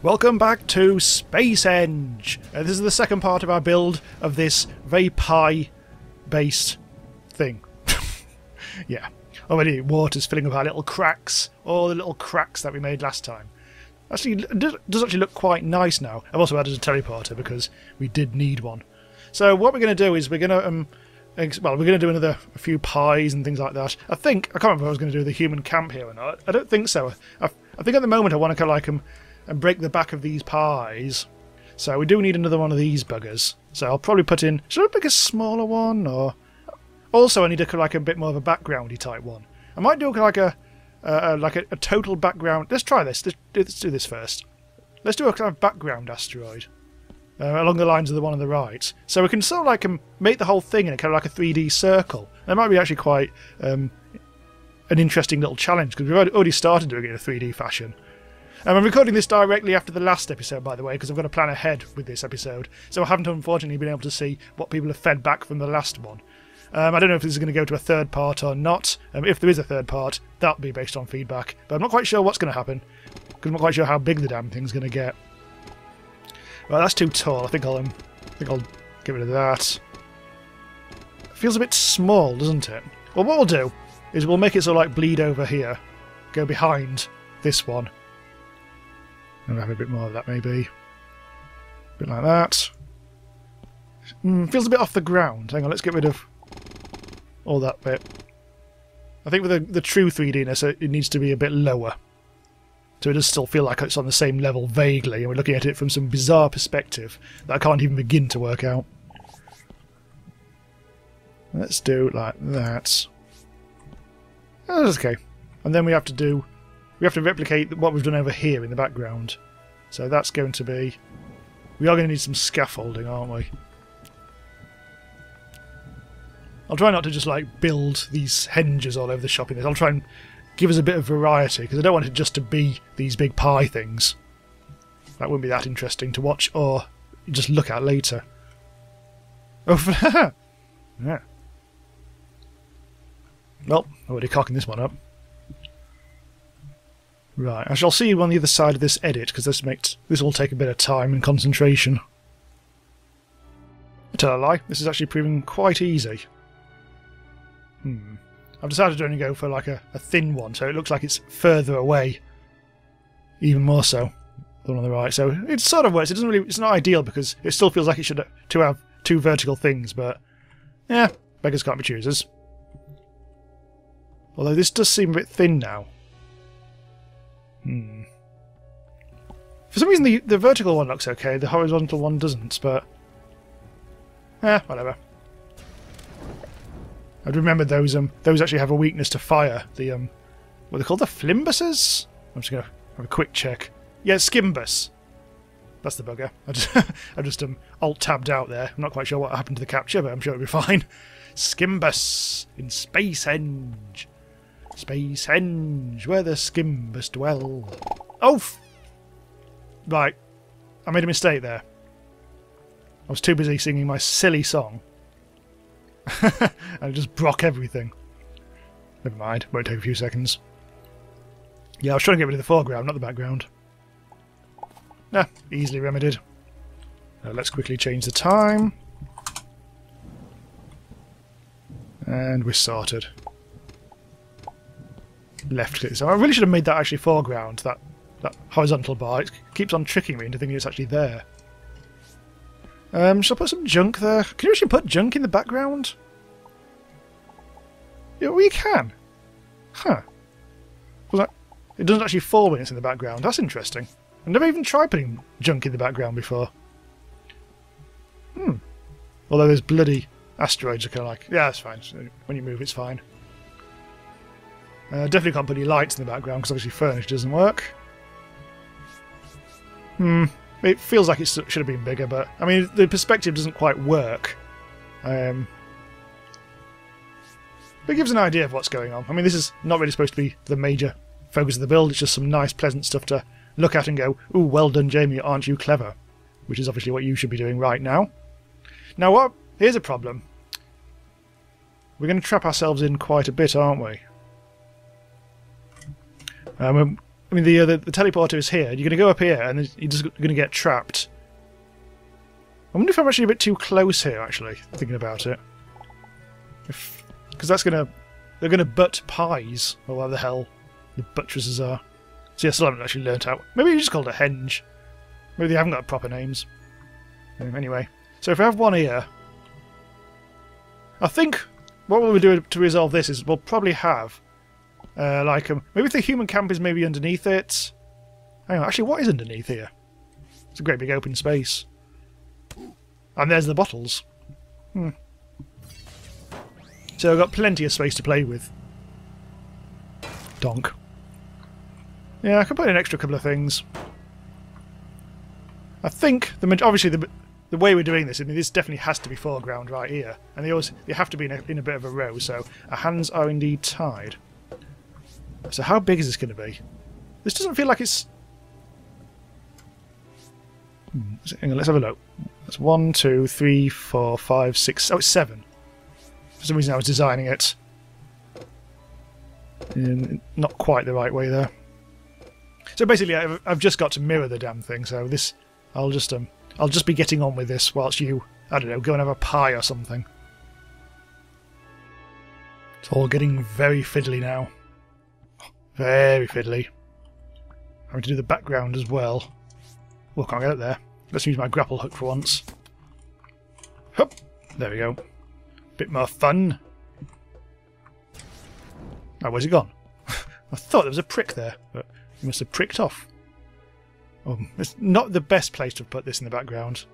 Welcome back to Spacehenge! This is the second part of our build of this very pie-based thing. Yeah. Already water's filling up our little cracks, all the little cracks that we made last time. Actually, it does actually look quite nice now. I've also added a teleporter because we did need one. So what we're going to do is we're going to we're going to do a few pies and things like that. I can't remember if I was going to do the human camp here or not. I don't think so. I think at the moment I want to kind of like and break the back of these pies. So we do need another one of these buggers. So I'll probably put in... Should I pick a smaller one? Or also I need a bit more of a backgroundy type one. I might do like a total background... Let's try this. Let's do this first. Let's do a kind of background asteroid. Along the lines of the one on the right. So we can sort of like make the whole thing in a kind of like a 3D circle. That might be actually quite an interesting little challenge because we've already started doing it in a 3D fashion. I'm recording this directly after the last episode, by the way, because I've got to plan ahead with this episode. So I haven't, unfortunately, been able to see what people have fed back from the last one. I don't know if this is going to go to a third part or not. If there is a third part, that'll be based on feedback. But I'm not quite sure what's going to happen, because I'm not quite sure how big the damn thing's going to get. Well, that's too tall. I think I'll get rid of that. It feels a bit small, doesn't it? Well, what we'll do is we'll make it sort of like bleed over here, go behind this one. And have a bit more of that, maybe. A bit like that. Feels a bit off the ground. Hang on, let's get rid of all that bit. I think with the true 3D-ness, it needs to be a bit lower. So it does still feel like it's on the same level, vaguely, and we're looking at it from some bizarre perspective that I can't even begin to work out. Let's do it like that. Oh, that's okay. And then we have to replicate what we've done over here in the background. So that's going to be... We are going to need some scaffolding, aren't we? I'll try not to just like build these henges all over the shop in this. I'll try and give us a bit of variety, because I don't want it just to be these big pie things. That wouldn't be that interesting to watch or just look at later. Oh, yeah. Well, already cocking this one up. Right, I shall see you on the other side of this edit, because this will take a bit of time and concentration. I tell a lie, this is actually proving quite easy. I've decided to only go for like a thin one, so it looks like it's further away. Even more so, the one on the right. So it sort of works. It's not ideal because it still feels like it should to have two vertical things, but yeah, beggars can't be choosers. Although this does seem a bit thin now. For some reason the vertical one looks okay, the horizontal one doesn't, but whatever. I'd remembered those actually have a weakness to fire. The what are they called? The flimbuses? I'm just gonna have a quick check. Yeah, skimbus. That's the bugger. I just alt-tabbed out there. I'm not quite sure what happened to the capture, but I'm sure it'll be fine. Skimbus in Spacehenge. Spacehenge, where the skimbus dwell. Oh! Right. I made a mistake there. I was too busy singing my silly song. And I just broke everything. Never mind, won't take a few seconds. Yeah, I was trying to get rid of the foreground, not the background. Easily remedied. Let's quickly change the time. And we're sorted. Left click. So I really should have made that actually foreground, that horizontal bar. It keeps on tricking me into thinking it's actually there. Shall I put some junk there? Can you actually put junk in the background? Yeah, well, you can. Huh. Well, it doesn't actually fall when it's in the background. That's interesting. I've never even tried putting junk in the background before. Although those bloody asteroids are kind of like... Yeah, that's fine. So when you move, it's fine. Definitely can't put any lights in the background, because obviously furniture doesn't work. It feels like it should have been bigger, but I mean the perspective doesn't quite work. But it gives an idea of what's going on. I mean, this is not really supposed to be the major focus of the build. It's just some nice, pleasant stuff to look at and go, "Ooh, well done, Jamie, aren't you clever?" Which is obviously what you should be doing right now. Now, here's a problem. We're going to trap ourselves in quite a bit, aren't we? I mean, the teleporter is here. You're going to go up here, and you're just going to get trapped. I wonder if I'm actually a bit too close here, actually, thinking about it. Because that's going to... They're going to butt pies, or whatever the hell the buttresses are. So yeah, I still haven't actually learnt out. Maybe you just called it Henge. Maybe they haven't got proper names. Anyway, so if I have one here... I think what we'll do to resolve this is we'll probably have... maybe if the human camp is maybe underneath it. Hang on, actually, what is underneath here? It's a great big open space. And there's the bottles. So I've got plenty of space to play with. Donk. Yeah, I can put in an extra couple of things. I think, obviously, the way we're doing this, I mean, this definitely has to be foreground right here. And they have to be in a bit of a row, so our hands are indeed tied. So how big is this going to be? This doesn't feel like it's... Hang on, let's have a look. That's 1, 2, 3, 4, 5, 6... Oh, it's 7. For some reason I was designing it in not quite the right way there. So basically I've just got to mirror the damn thing, so this... I'll just be getting on with this whilst you, I don't know, go and have a pie or something. It's all getting very fiddly now. Very fiddly. Having to do the background as well. Oh, can't get up there. Let's use my grapple hook for once. Hup! There we go. Bit more fun. Oh, where's he gone? I thought there was a prick there, but he must have pricked off. Oh, it's not the best place to put this in the background.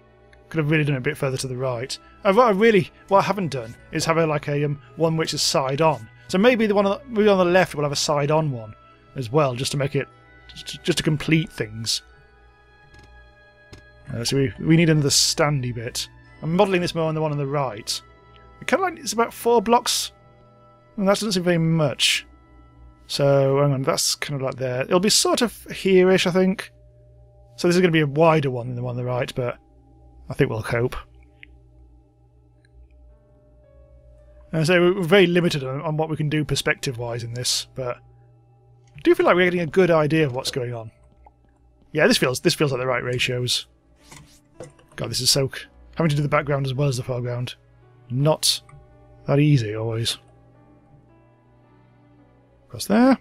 Could have really done it a bit further to the right. What I haven't done is have one which is side on. So maybe the one on the left will have a side on one as well, just to make it, just to complete things. So we need another standy bit. I'm modelling this more on the one on the right. Kind of like it's about 4 blocks, and that doesn't seem very much. So hang on, that's kind of like there. It'll be sort of here-ish, I think. So this is going to be a wider one than the one on the right, but I think we'll cope. And so we're very limited on what we can do perspective-wise in this, but I do feel like we're getting a good idea of what's going on. Yeah, this feels like the right ratios. God, this is so... Having to do the background as well as the foreground. Not that easy, always. Across there.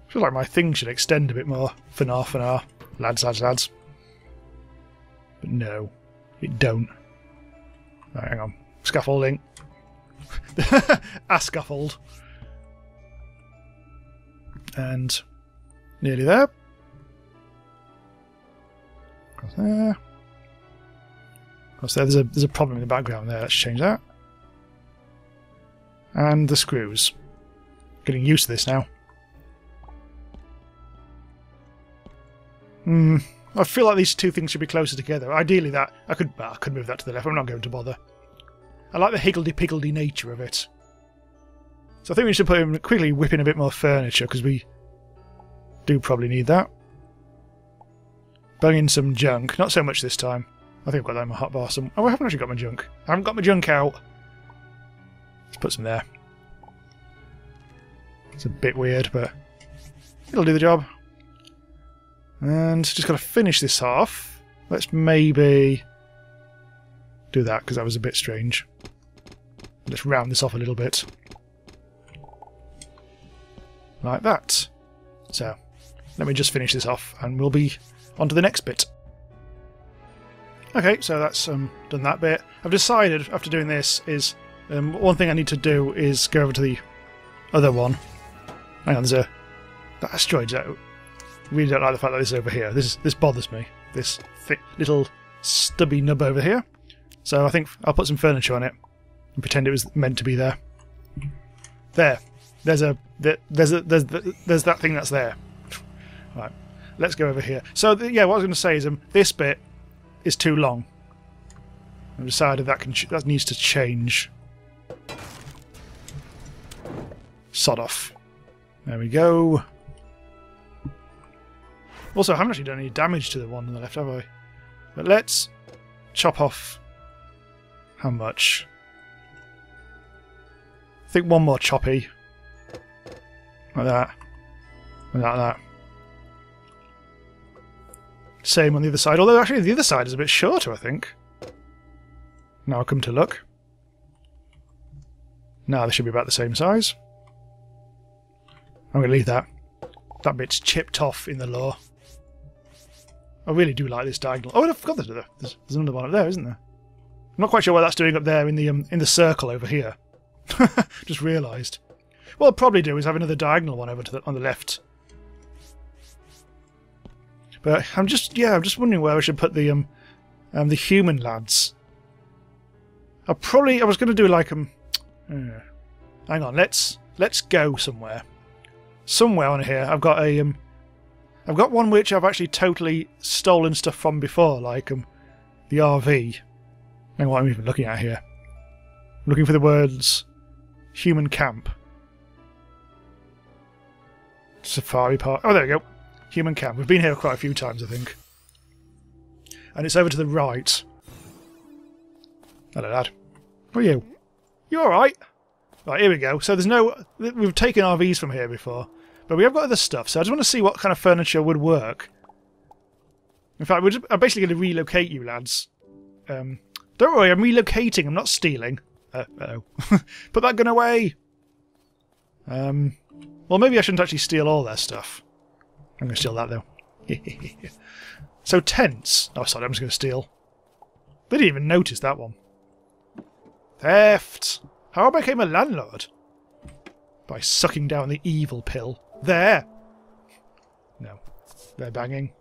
I feel like my thing should extend a bit more. For now. Lads. But no, it don't. Right, hang on. Scaffolding. A scaffold. And nearly there. Across there. Across there. There's a problem in the background there. Let's change that. And the screws. Getting used to this now. I feel like these two things should be closer together. Ideally, that I could move that to the left. I'm not going to bother. I like the higgledy-piggledy nature of it. So I think we should quickly whip in a bit more furniture, because we do probably need that. Bung in some junk. Not so much this time. I think I've got that in my hotbar. Oh, I haven't actually got my junk. I haven't got my junk out. Let's put some there. It's a bit weird, but it'll do the job. And just got to finish this off. Let's maybe do that, because that was a bit strange. Let's round this off a little bit. Like that. So, let me just finish this off, and we'll be on to the next bit. Okay, so that's done that bit. I've decided, after doing this, is one thing I need to do is go over to the other one. Hang on, that asteroid's out. I really don't like the fact that this is over here. This bothers me. This thick little stubby nub over here. So I think I'll put some furniture on it and pretend it was meant to be there. There. There's that thing that's there. Right. Let's go over here. So yeah, what I was going to say is this bit is too long. I've decided that needs to change. Sod off. There we go. Also, I haven't actually done any damage to the one on the left, have I? But let's chop off... How much? I think one more choppy. Like that. Like that. Same on the other side, although actually the other side is a bit shorter, I think. Now I come to look. Now they should be about the same size. I'm going to leave that. That bit's chipped off in the lore. I really do like this diagonal. Oh, I forgot there's another one up there, isn't there? I'm not quite sure what that's doing up there in the circle over here. Just realised. What I'll probably do is have another diagonal one over to on the left. But I'm just wondering where I should put the human lads. I was going to do like hang on, let's go somewhere. Somewhere on here, I've got one which I've actually totally stolen stuff from before, like the RV. Hang on, what I'm even looking at here. I'm looking for the words human camp. Safari park. Oh, there we go. Human camp. We've been here quite a few times, I think. And it's over to the right. Hello, lad. How are you? You alright? Right, here we go. So we've taken RVs from here before, but we have got other stuff, so I just want to see what kind of furniture would work. In fact, I'm basically going to relocate you, lads. Don't worry, I'm relocating, I'm not stealing. Uh-oh. Put that gun away! Well, maybe I shouldn't actually steal all their stuff. I'm going to steal that, though. So, tents. Oh, sorry, I'm just going to steal. They didn't even notice that one. Theft! How I became a landlord? By sucking down the evil pill. There! No. They're banging.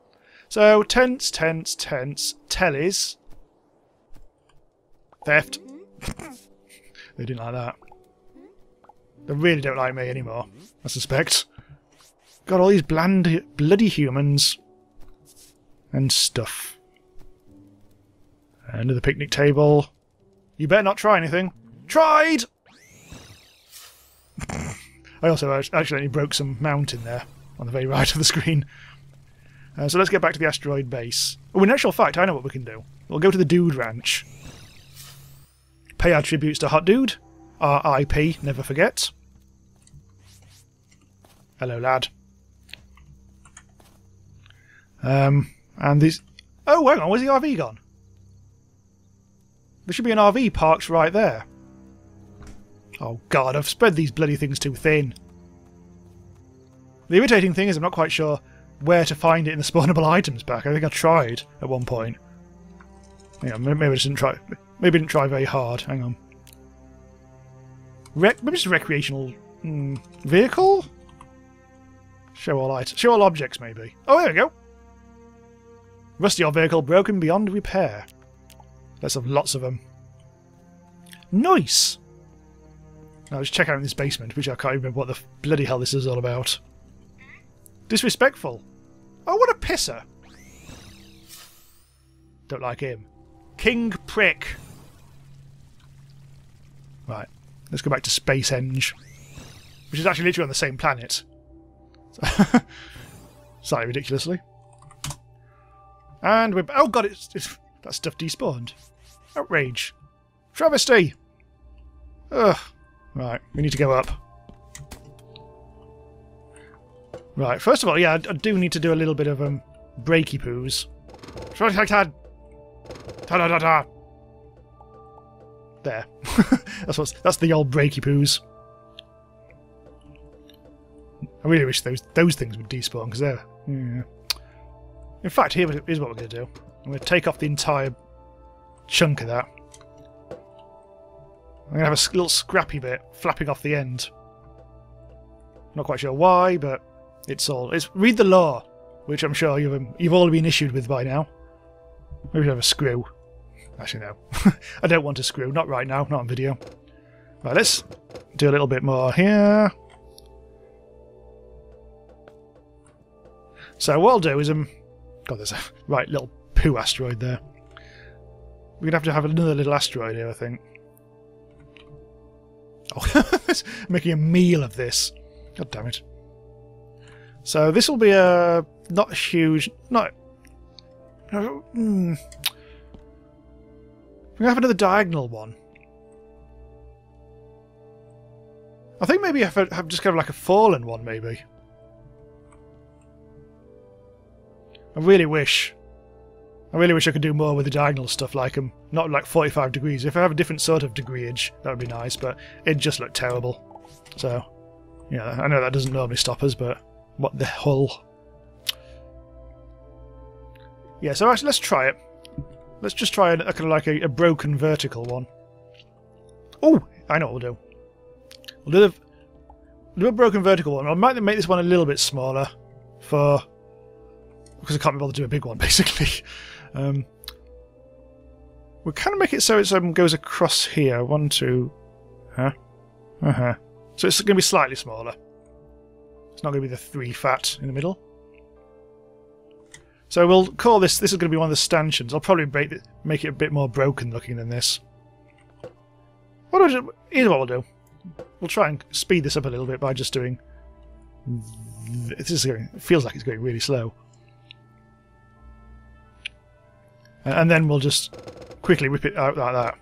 So, tents. Tellies. Theft. They didn't like that. They really don't like me anymore, I suspect. Got all these bloody humans. And stuff. Another picnic table. You better not try anything. Tried! I also accidentally broke some mountain there on the very right of the screen. So let's get back to the Asteroid Base. Oh, in actual fact, I know what we can do. We'll go to the Dude Ranch. Pay our tributes to Hot Dude. R.I.P. Never forget. Hello, lad. And these... Oh, hang on, where's the RV gone? There should be an RV parked right there. Oh god, I've spread these bloody things too thin. The irritating thing is I'm not quite sure where to find it in the spawnable items pack. I think I tried at one point. Hang on, maybe I just didn't try. Maybe I didn't try very hard. Hang on. Maybe just a recreational vehicle? Show all items. Show all objects, maybe. Oh, there we go. Rusty old vehicle broken beyond repair. Let's have lots of them. Nice! Now let's check out this basement, which I can't remember what the bloody hell this is all about. Disrespectful. Oh, what a pisser. Don't like him. King Prick. Right, let's go back to Spacehenge, which is actually literally on the same planet. Slightly ridiculously. And we're... Oh god, that stuff despawned. Outrage. Travesty! Ugh. Right, we need to go up. Right, first of all, yeah, I do need to do a little bit of breaky poos. There. That's the old breaky poos. I really wish those things would despawn, because they're... Yeah. In fact, here's what we're going to do. I'm going to take off the entire chunk of that. I'm going to have a little scrappy bit flapping off the end. Not quite sure why, but it's read the lore, which I'm sure you've all been issued with by now. Maybe have a screw. Actually, no. I don't want a screw. Not right now. Not on video. Right, let's do a little bit more here. So what I'll do is God, there's a right little poo asteroid there. We're gonna have to have another little asteroid here, I think. Oh, making a meal of this. God damn it. So this will be a not huge, not. We're gonna have another diagonal one. I think maybe have just kind of like a fallen one, maybe. I really wish I could do more with the diagonal stuff, like them. Not like 45 degrees. If I have a different sort of degreeage, that would be nice, but it just looked terrible. So, yeah, I know that doesn't normally stop us, but what the hell? Yeah, so actually, let's try it. Let's just try a kind of like a broken vertical one. Oh, I know what we'll do. We'll do a broken vertical one. I might make this one a little bit smaller because I can't be bothered to do a big one, basically. We'll kind of make it so it goes across here. 1, 2... So it's going to be slightly smaller. It's not going to be the 3 fat in the middle. So we'll call this is going to be one of the stanchions. I'll probably make it a bit more broken looking than this. Here's what we'll do. We'll try and speed this up a little bit by just doing... It feels like it's going really slow. And then we'll just quickly whip it out like that.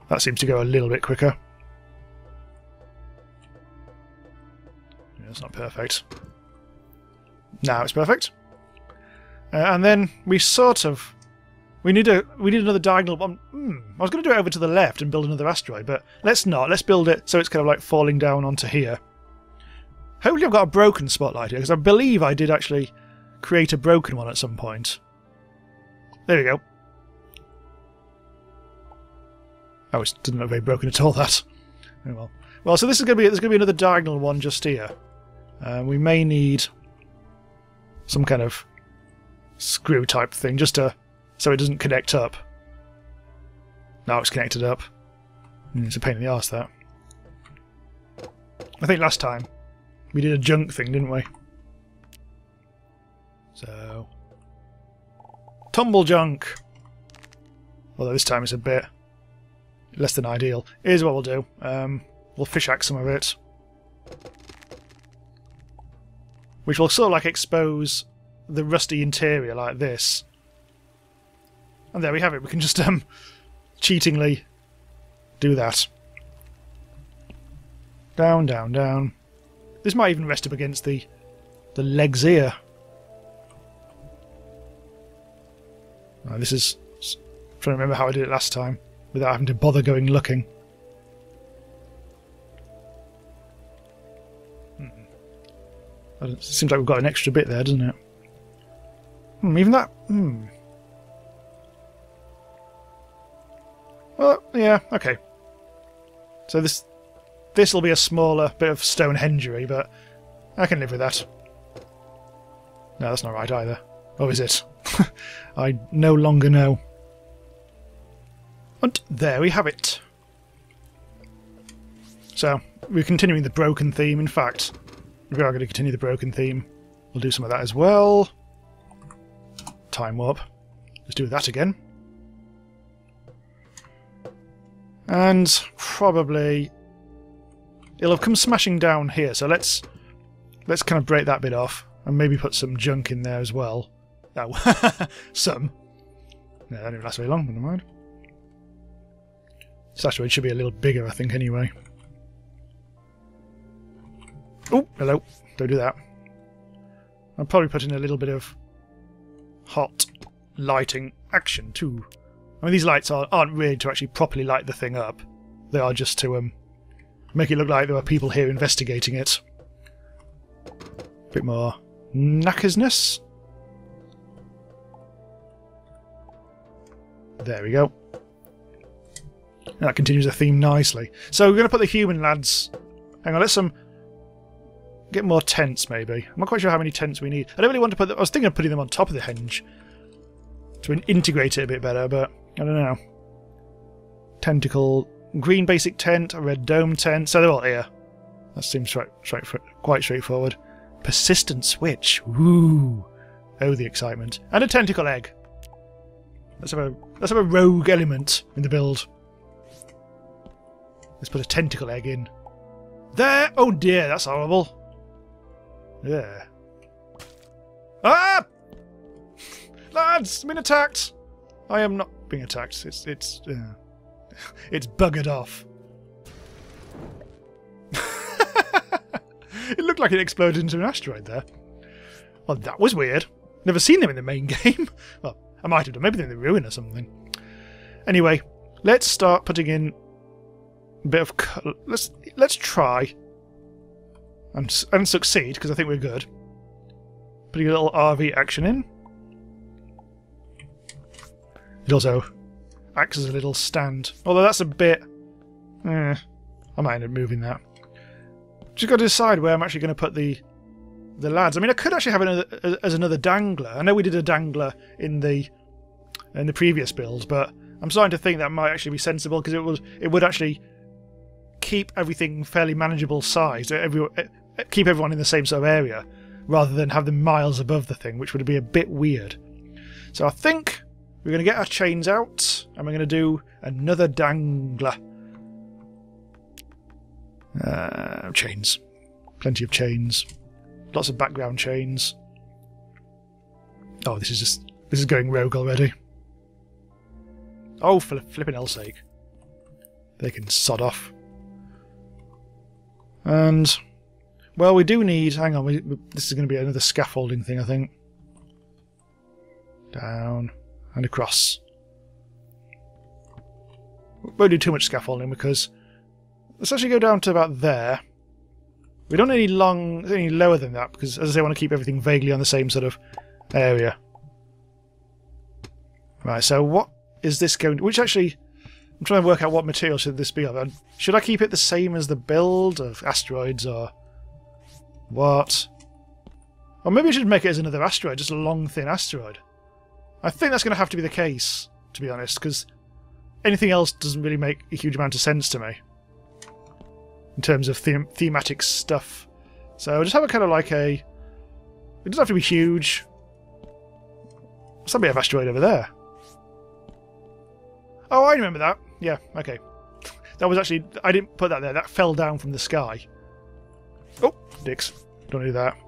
That seems to go a little bit quicker. Yeah, it's not perfect. Now it's perfect. And then we need another diagonal one. I was going to do it over to the left and build another asteroid, but let's not. Let's build it so it's kind of like falling down onto here. Hopefully I've got a broken spotlight here, because I believe I did actually create a broken one at some point. There we go. Oh, it doesn't look very broken at all, that. Oh well. Well, so there's going to be another diagonal one just here. We may need some kind of screw type thing just so it doesn't connect up. Now it's connected up. It's a pain in the arse, that. I think last time we did a junk thing, didn't we? So... Tumble junk! Although this time it's a bit less than ideal. Here's what we'll do. We'll fish axe some of it. Which will sort of like expose the rusty interior like this. And there we have it. We can just cheatingly do that. Down, down, down. This might even rest up against the legs here. This is... I'm trying to remember how I did it last time without having to bother going looking. It seems like we've got an extra bit there, doesn't it? Even that... Well, yeah, okay. So this will be a smaller bit of Stonehengery, but I can live with that. No, that's not right either. Or is it? I no longer know. And there we have it. So, we're continuing the broken theme. In fact, we are going to continue the broken theme. We'll do some of that as well. Time warp. Let's do that again. And probably it'll have come smashing down here, so let's kind of break that bit off and maybe put some junk in there as well. Oh, some. No, that didn't last very long, never mind. This asteroid should be a little bigger, I think, anyway. Oh, hello. Don't do that. I'll probably put in a little bit of hot lighting action too. I mean, these lights aren't really to actually properly light the thing up. They are just to make it look like there are people here investigating it. A bit more knackersness. There we go. And that continues the theme nicely. So we're going to put the human lads... Hang on, let's get more tents, maybe. I'm not quite sure how many tents we need. I don't really want to put... I was thinking of putting them on top of the henge to integrate it a bit better, but I don't know. Tentacle... Green basic tent, a red dome tent. So they're all here. That seems quite straightforward. Persistent switch. Ooh. Oh, the excitement. And a tentacle egg. Let's have a rogue element in the build. Let's put a tentacle egg in. There! Oh dear, that's horrible. Yeah. Ah! Lads, I'm being attacked. I am not being attacked. It's buggered off. It looked like it exploded into an asteroid there. Well, that was weird. Never seen them in the main game. Well, I might have done. Maybe they're in the ruin or something. Anyway, let's start putting in a bit of... Let's try and succeed, because I think we're good. Putting a little RV action in. It also acts as a little stand. Although that's a bit... I might end up moving that. Just got to decide where I'm actually going to put the lads. I mean, I could actually have it as another dangler. I know we did a dangler in the previous build, but I'm starting to think that might actually be sensible, because it would actually keep everything fairly manageable size. Keep everyone in the same sort of area, rather than have them miles above the thing, which would be a bit weird. So I think we're going to get our chains out, and we're going to do another dangler. Chains. Plenty of chains. Lots of background chains. Oh, this is going rogue already. Oh, for flipping hell's sake. They can sod off. And, well, we do need... Hang on, this is going to be another scaffolding thing, I think. Down and across. Won't do too much scaffolding, because... Let's actually go down to about there. We don't need any lower than that, because, as I say, I want to keep everything vaguely on the same sort of area. Right, so what is this going to... Which actually... I'm trying to work out what material should this be of. Should I keep it the same as the build of asteroids, or... What? Or maybe I should make it as another asteroid, just a long, thin asteroid. I think that's going to have to be the case, to be honest, because anything else doesn't really make a huge amount of sense to me. In terms of thematic stuff. So we'll just have a kind of like a... It doesn't have to be huge. There's a bit of asteroid over there. Oh, I remember that. Yeah, okay. That was actually... I didn't put that there. That fell down from the sky. Oh, dicks. Don't do that.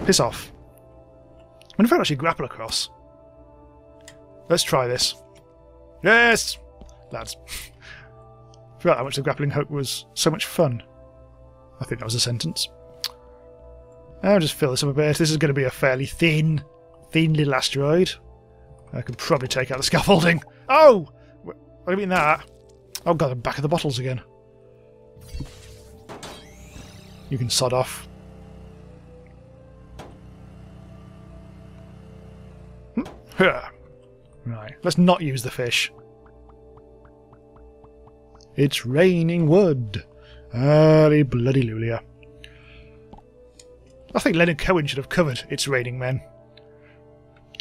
Piss off. I wonder if I can actually grapple across. Let's try this. Yes! Lads. I forgot how much the grappling hook was so much fun. I think that was a sentence. I'll just fill this up a bit. This is going to be a fairly thin little asteroid. I could probably take out the scaffolding. Oh! What do you mean that? Oh god, I'm back at the bottles again. You can sod off. Right, let's not use the fish. It's raining wood. Holy bloody lulia. I think Leonard Cohen should have covered It's Raining Men.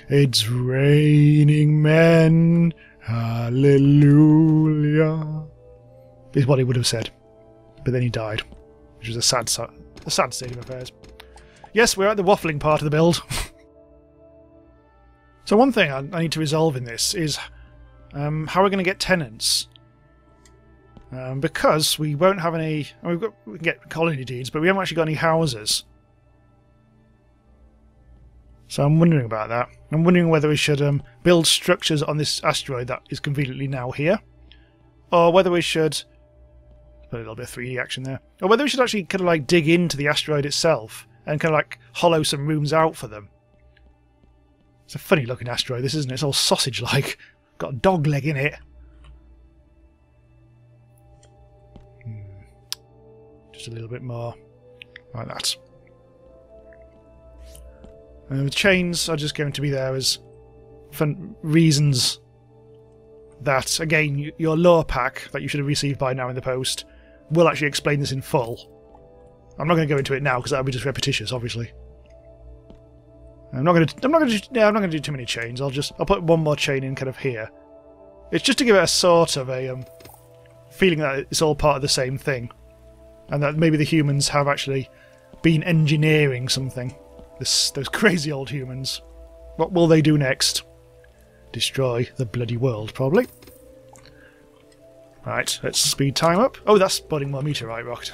It's raining men. Hallelujah. Is what he would have said. But then he died. Which was a sad state of affairs. Yes, we're at the waffling part of the build. So one thing I need to resolve in this is how we're going to get tenants. Because we won't have any... we can get colony deeds, but we haven't actually got any houses. So I'm wondering about that. I'm wondering whether we should build structures on this asteroid that is conveniently now here. Or whether we should... Put a little bit of 3D action there. Or whether we should actually kind of like dig into the asteroid itself and kind of like hollow some rooms out for them. It's a funny looking asteroid, this, isn't it? It's all sausage-like. Got a dog leg in it. Just a little bit more like that. And the chains are just going to be there as fun reasons that, again, your lore pack that you should have received by now in the post will actually explain this in full. I'm not going to go into it now because that would be just repetitious, obviously. I'm not going to do too many chains. I'll put one more chain in kind of here. It's just to give it a sort of a feeling that it's all part of the same thing, and that maybe the humans have actually been engineering something. Those crazy old humans. What will they do next? Destroy the bloody world, probably. Right, let's speed time up. Oh, that's spawning more meteorite rock.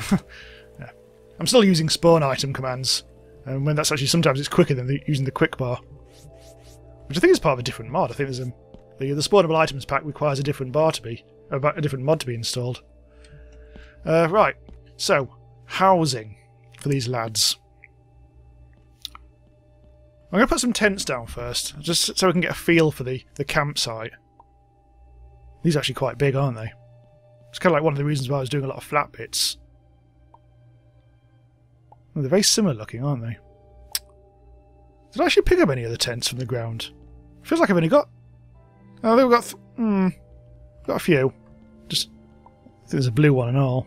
Yeah. I'm still using spawn item commands, and when that's actually sometimes it's quicker than using the quick bar, which I think is part of a different mod. I think there's the spawnable items pack requires a different mod to be installed. Right, so housing. for these lads. I'm going to put some tents down first, just so I can get a feel for the campsite. These are actually quite big, aren't they? It's kind of like one of the reasons why I was doing a lot of flat bits. Well, they're very similar looking, aren't they? Did I actually pick up any of the tents from the ground? Feels like I've only got... Oh, they've got... got a few. Just... I think there's a blue one and all.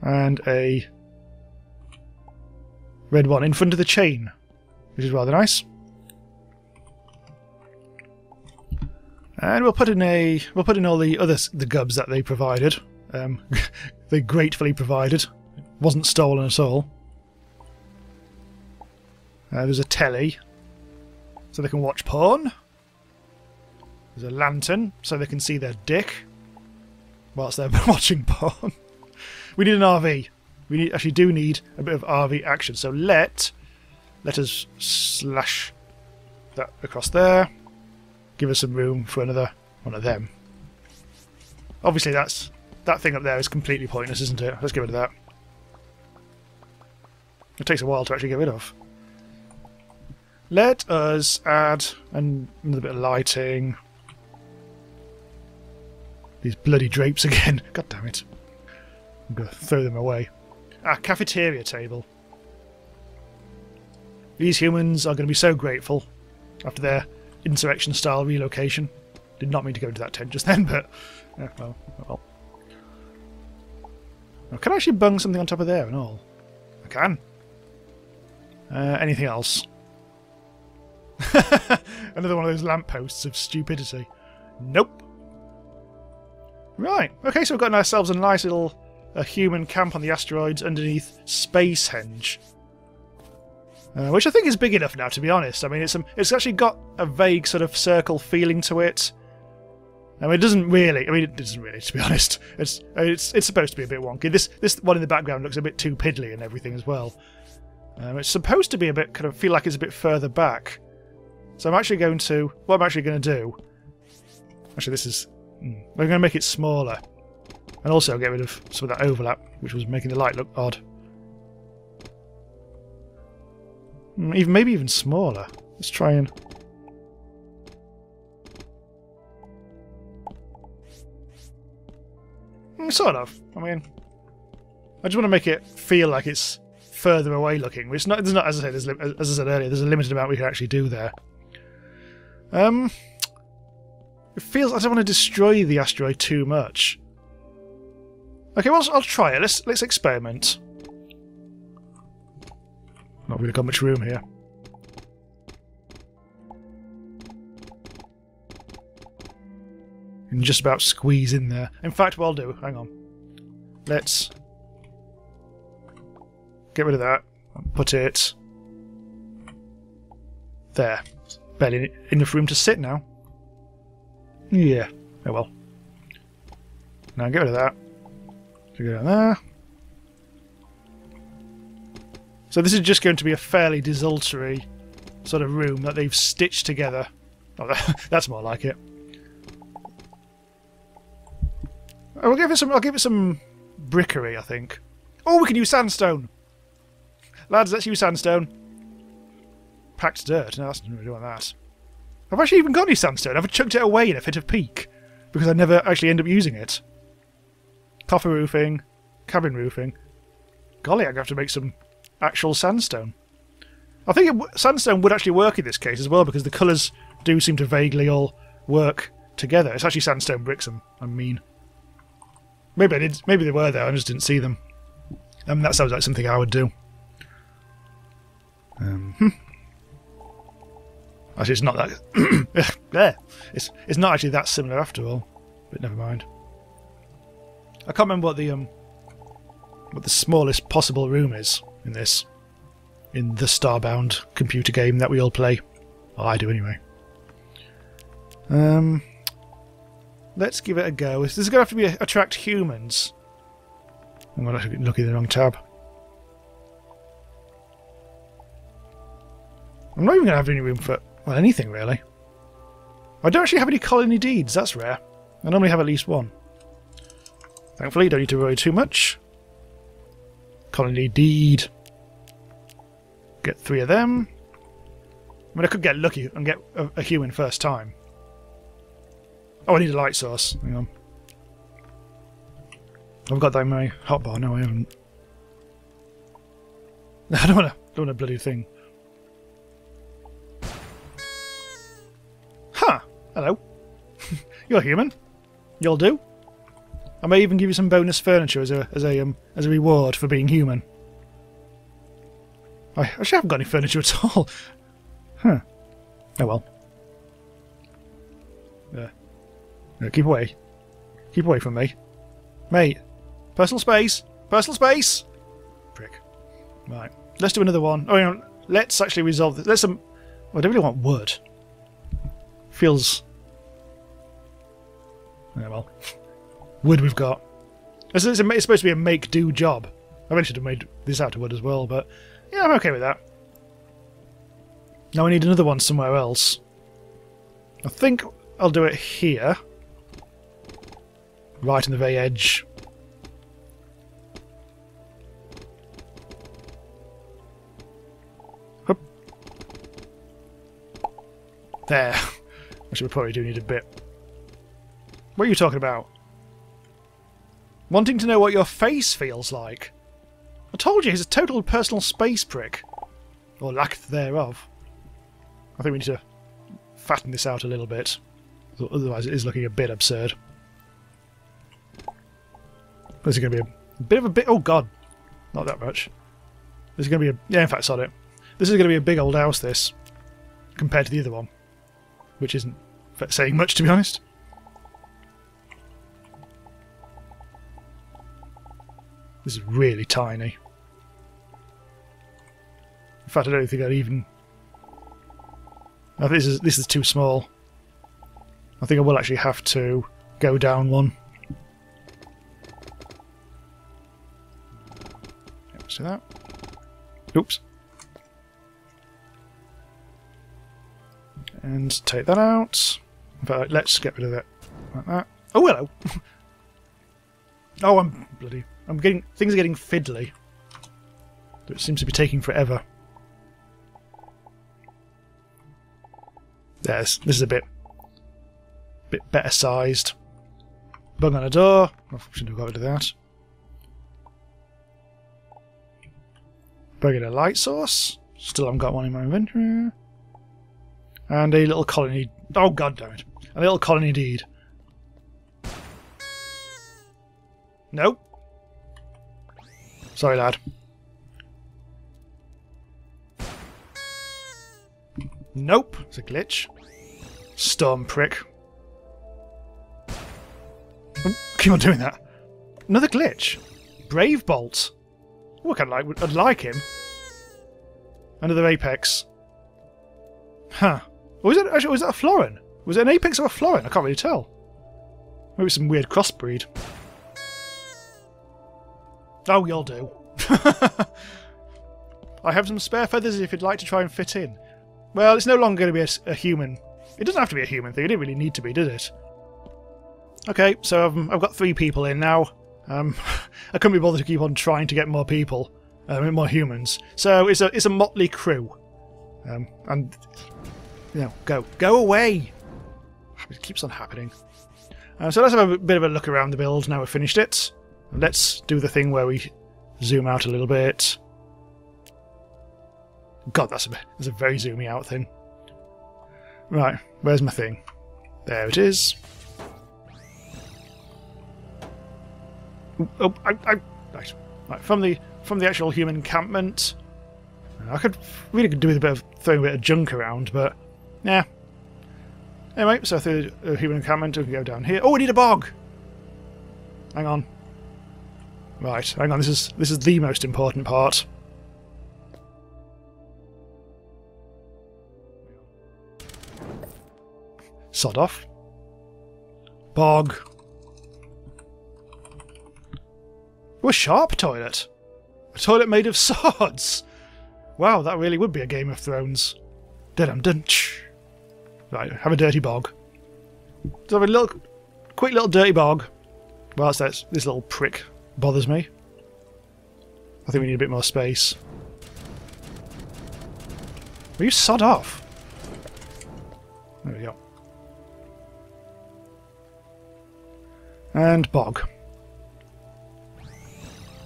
And a... red one in front of the chain, which is rather nice. And we'll put in all the gubs that they provided. They gratefully provided. Wasn't stolen at all. There's a telly, so they can watch porn. There's a lantern, so they can see their dick whilst they're watching porn. We need an RV. We actually do need a bit of RV action. So let us slash that across there. Give us some room for another one of them. Obviously that thing up there is completely pointless, isn't it? Let's get rid of that. It takes a while to actually get rid of. Let us add another bit of lighting. These bloody drapes again. God damn it. I'm going to throw them away. Cafeteria table. These humans are going to be so grateful after their insurrection-style relocation. Did not mean to go into that tent just then, but... yeah, well. Now, can I actually bung something on top of there and all? I can. Anything else? Another one of those lampposts of stupidity. Nope. Right, okay, so we've got ourselves a nice little... a human camp on the asteroids underneath Spacehenge. Which I think is big enough now, to be honest. I mean, it's actually got a vague sort of circle feeling to it. I mean, it doesn't really, to be honest. It's supposed to be a bit wonky. This one in the background looks a bit too piddly and everything as well. It's supposed to be a bit, kind of feel like it's a bit further back. So what I'm actually going to do... Actually, this is... I'm going to make it smaller. And also get rid of some of that overlap, which was making the light look odd. Maybe even smaller. Let's try and... sort of. I mean... I just want to make it feel like it's further away looking. Which there's not, as I said earlier, there's a limited amount we can actually do there. It feels... I don't want to destroy the asteroid too much. Okay, well, I'll try it. Let's experiment. Not really got much room here. You can just about squeeze in there. In fact, what I'll do, hang on. Let's get rid of that. Put it there. Barely enough room to sit now. Yeah. Oh well. Now get rid of that. So go down there. So this is just going to be a fairly desultory sort of room that they've stitched together. Oh, that's more like it. I'll give it some brickery, I think. Oh, we can use sandstone. Lads, let's use sandstone. Packed dirt. No, that's not really want that. I've actually even got any sandstone. I've chucked it away in a fit of pique because I never actually end up using it. Coffer roofing, cabin roofing. Golly, I'm going to have to make some actual sandstone. I think sandstone would actually work in this case as well because the colours do seem to vaguely all work together. It's actually sandstone bricks, I mean. Maybe I did. Maybe they were there. I just didn't see them. That sounds like something I would do. Actually, it's not that. It's not actually that similar after all. But never mind. I can't remember what the smallest possible room is in this. In the Starbound computer game that we all play. Well, I do anyway. Let's give it a go. This is going to have to attract humans. I'm going to look in the wrong tab. I'm not even going to have any room for, well, anything really. I don't actually have any colony deeds, that's rare. I normally have at least one. Thankfully, don't need to worry too much. Colony deed. Get 3 of them. I mean, I could get lucky and get a human first time. Oh, I need a light source. Hang on. I've got that in my hotbar. No, I haven't. I don't want a bloody thing. Huh. Hello. You're human. You'll do. I may even give you some bonus furniture as a reward for being human. I actually haven't got any furniture at all. Huh. Oh well. No, keep away. Keep away from me. Mate. Personal space. Personal space! Prick. Right. Let's do another one. Oh, you know, let's actually resolve this. I don't really want wood. Feels... Yeah, well. Wood we've got. It's supposed to be a make-do job. I really should have made this out of wood as well, but... Yeah, I'm okay with that. Now I need another one somewhere else. I think I'll do it here. Right on the very edge. Hup. There. Actually, we probably do need a bit. What are you talking about? Wanting to know what your face feels like? I told you, he's a total personal space prick. Or lack thereof. I think we need to fatten this out a little bit. Otherwise it is looking a bit absurd. This is going to be a bit of a bit... Oh god. Not that much. This is going to be a... Yeah, in fact, sod it. This is going to be a big old house, this. Compared to the other one. Which isn't saying much, to be honest. This is really tiny. In fact, I don't think I'd even... I think this is too small. I think I will actually have to go down one. See that? Oops. And take that out. But let's get rid of it. Like that. Oh, hello! Oh, things are getting fiddly. It seems to be taking forever. This is a bit better sized. Bug on a door. I shouldn't have got rid of that. Bug in a light source. Still haven't got one in my inventory. And a little colony. Oh god damn it! A little colony deed. Nope. Sorry, lad. Nope. It's a glitch. Storm prick. Oh, keep on doing that. Another glitch. Brave Bolt. Oh, I'd like him. Another Apex. Huh. Or was that a Florin? Was it an Apex or a Florin? I can't really tell. Maybe some weird crossbreed. Oh, you'll do. I have some spare feathers if you'd like to try and fit in. Well, it's no longer going to be a human. It doesn't have to be a human thing. It didn't really need to be, did it? Okay, so I've got 3 people in now. I couldn't be bothered to keep on trying to get more people, more humans. So it's a motley crew. And you know, go away. It keeps on happening. So let's have a bit of a look around the build now we've finished it. Let's do the thing where we zoom out a little bit. God, that's a very zoomy out thing. Right, where's my thing? There it is. Oh, right. From the actual human encampment. I could really do with a bit of throwing a bit of junk around, but yeah. Anyway, so through the human encampment, we can go down here. Oh, we need a bog. Hang on. Right, hang on. This is the most important part. Sod off. Bog. Oh, a sharp toilet. A toilet made of swords. Wow, that really would be a Game of Thrones. Dun-dun-dun. Right, have a dirty bog. So have a quick little dirty bog. Whilst this little prick bothers me. I think we need a bit more space. Will you sod off? There we go. And bog.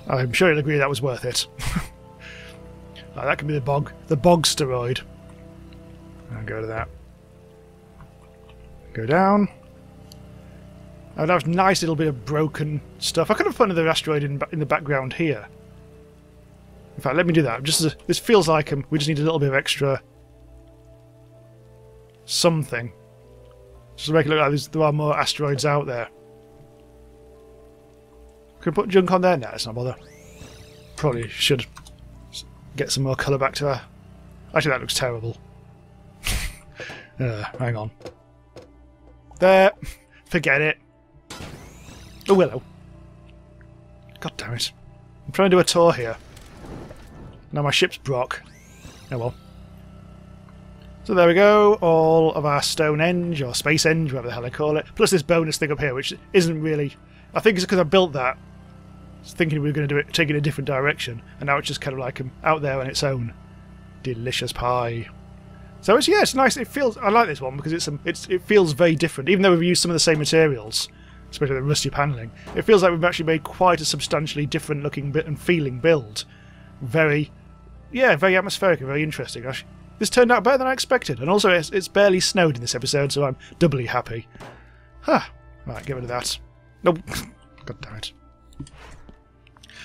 I'm sure you'll agree that was worth it. Right, that can be the bog asteroid. I'll go to that. Go down. Oh, that was a nice little bit of broken stuff. I could have put another asteroid in the background here. In fact, let me do that. This feels like we just need a little bit of extra something. Just to make it look like there are more asteroids out there. Can I put junk on there? No, it's not bother. Probably should get some more colour back to her. Actually, that looks terrible. Hang on. There. Forget it. Oh, willow. God damn it. I'm trying to do a tour here. Now my ship's broke. Oh well. So there we go. All of our Stonehenge, or Spacehenge, whatever the hell I call it. Plus this bonus thing up here, which isn't really... I think it's because I built that thinking we were going to do it, take it in a different direction, and now it's just kind of like out there on its own. Delicious pie. So it's nice. It feels. I like this one because it feels very different, even though we've used some of the same materials, especially the rusty panelling. It feels like we've actually made quite a substantially different looking and feeling build. Very atmospheric and very interesting. Actually, this turned out better than I expected, and also it's barely snowed in this episode, so I'm doubly happy. Huh. Right, get rid of that. Nope. God damn it.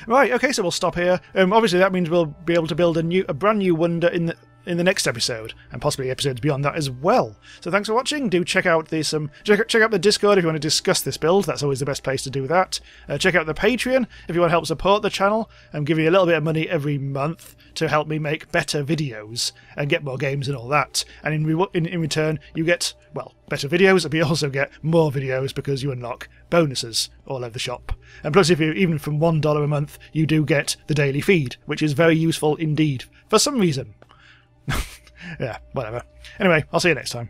Right, okay, so we'll stop here. Obviously that means we'll be able to build a brand new wonder in the next episode, and possibly episodes beyond that as well. So thanks for watching. Do check out check out the Discord if you want to discuss this build. That's always the best place to do that. Check out the Patreon if you want to help support the channel and give me a little bit of money every month to help me make better videos and get more games and all that. And in return, you get, well, better videos, but you also get more videos because you unlock bonuses all over the shop. And plus, if you even from $1 a month, you do get the daily feed, which is very useful indeed for some reason. Yeah, whatever. Anyway, I'll see you next time.